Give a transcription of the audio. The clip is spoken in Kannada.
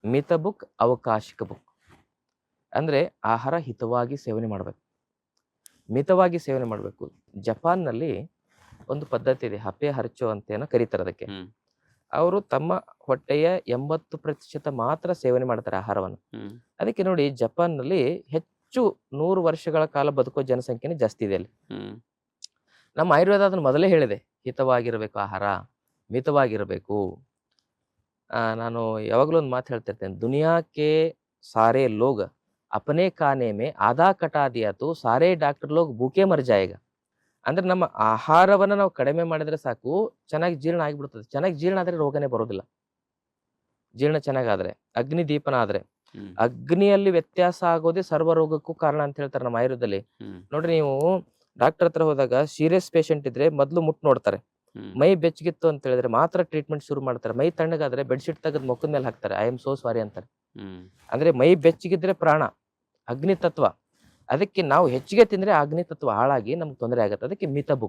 ಮಿತ ಬುಕ್, ಅವಕಾಶಿಕ ಬುಕ್. ಅಂದ್ರೆ ಆಹಾರ ಹಿತವಾಗಿ ಸೇವನೆ ಮಾಡಬೇಕು, ಮಿತವಾಗಿ ಸೇವನೆ ಮಾಡಬೇಕು. ಜಪಾನ್ನಲ್ಲಿ ಒಂದು ಪದ್ಧತಿ ಇದೆ, ಹಪೆ ಹರ್ಚೋ ಅಂತೇನೋ ಕರೀತಾರೆ ಅದಕ್ಕೆ. ಅವರು ತಮ್ಮ ಹೊಟ್ಟೆಯ 80% ಮಾತ್ರ ಸೇವನೆ ಮಾಡ್ತಾರೆ ಆಹಾರವನ್ನು. ಅದಕ್ಕೆ ನೋಡಿ, ಜಪಾನ್ನಲ್ಲಿ ಹೆಚ್ಚು 100 ವರ್ಷಗಳ ಕಾಲ ಬದುಕೋ ಜನಸಂಖ್ಯೆನೇ ಜಾಸ್ತಿ ಇದೆ ಅಲ್ಲಿ. ನಮ್ಮ ಆಯುರ್ವೇದ ಅದನ್ನು ಮೊದಲೇ ಹೇಳಿದೆ, ಹಿತವಾಗಿರಬೇಕು ಆಹಾರ, ಮಿತವಾಗಿರಬೇಕು. ನಾನು ಯಾವಾಗಲೂ ಒಂದು ಮಾತು ಹೇಳ್ತಿರ್ತೇನೆ, ದುನಿಯಾಕ್ಕೆ ಸಾರೇ ಲೋಗ್ ಅಪನೇ ಖಾನೆ ಮೇ ಆಧಾ ಕಟಾ ದಿಯಾ ತೋ ಸಾರೇ ಡಾಕ್ಟರ್ ಲೋಗ್ ಭೂಕೆ ಮರ್ ಜಾಯೇಗಾ. ಅಂದ್ರೆ ನಮ್ಮ ಆಹಾರವನ್ನ ನಾವು ಕಡಿಮೆ ಮಾಡಿದ್ರೆ ಸಾಕು, ಚೆನ್ನಾಗಿ ಜೀರ್ಣ ಆಗಿಬಿಡ್ತದೆ. ಚೆನ್ನಾಗಿ ಜೀರ್ಣ ಆದ್ರೆ ರೋಗನೇ ಬರೋದಿಲ್ಲ. ಜೀರ್ಣ ಚೆನ್ನಾಗಾದ್ರೆ, ಅಗ್ನಿ ದೀಪನ ಆದ್ರೆ, ಅಗ್ನಿಯಲ್ಲಿ ವ್ಯತ್ಯಾಸ ಆಗೋದೇ ಸರ್ವ ರೋಗಕ್ಕೂ ಕಾರಣ ಅಂತ ಹೇಳ್ತಾರೆ ನಮ್ಮ ಆಯುರ್ವೇದದಲ್ಲಿ. ನೋಡ್ರಿ, ನೀವು ಡಾಕ್ಟರ್ ಹತ್ರ ಹೋದಾಗ ಸೀರಿಯಸ್ ಪೇಷಂಟ್ ಇದ್ರೆ ಮೊದ್ಲು ಮುಟ್ ನೋಡ್ತಾರೆ. ಮೈ ಬೆಚ್ಚಗಿತ್ತು ಅಂತ ಹೇಳಿದ್ರೆ ಮಾತ್ರ ಟ್ರೀಟ್ಮೆಂಟ್ ಶುರು ಮಾಡ್ತಾರೆ. ಮೈ ತಣ್ಣಗಾದ್ರೆ ಬೆಡ್ಶೀಟ್ ತೆಗೆದು ಮುಖದ ಮೇಲೆ ಹಾಕ್ತಾರೆ, ಐ ಆಮ್ ಸೋ ಸಾರಿ ಅಂತಾರೆ. ಅಂದ್ರೆ ಮೈ ಬೆಚ್ಚಗಿದ್ರೆ ಪ್ರಾಣ, ಅಗ್ನಿ ತತ್ವ. ಅದಕ್ಕೆ ನಾವು ಹೆಚ್ಚಿಗೆ ತಿಂದ್ರೆ ಅಗ್ನಿ ತತ್ವ ಹಾಳಾಗಿ ನಮ್ಗೆ ತೊಂದರೆ ಆಗುತ್ತೆ. ಅದಕ್ಕೆ ಮಿತ ಬುಕ್.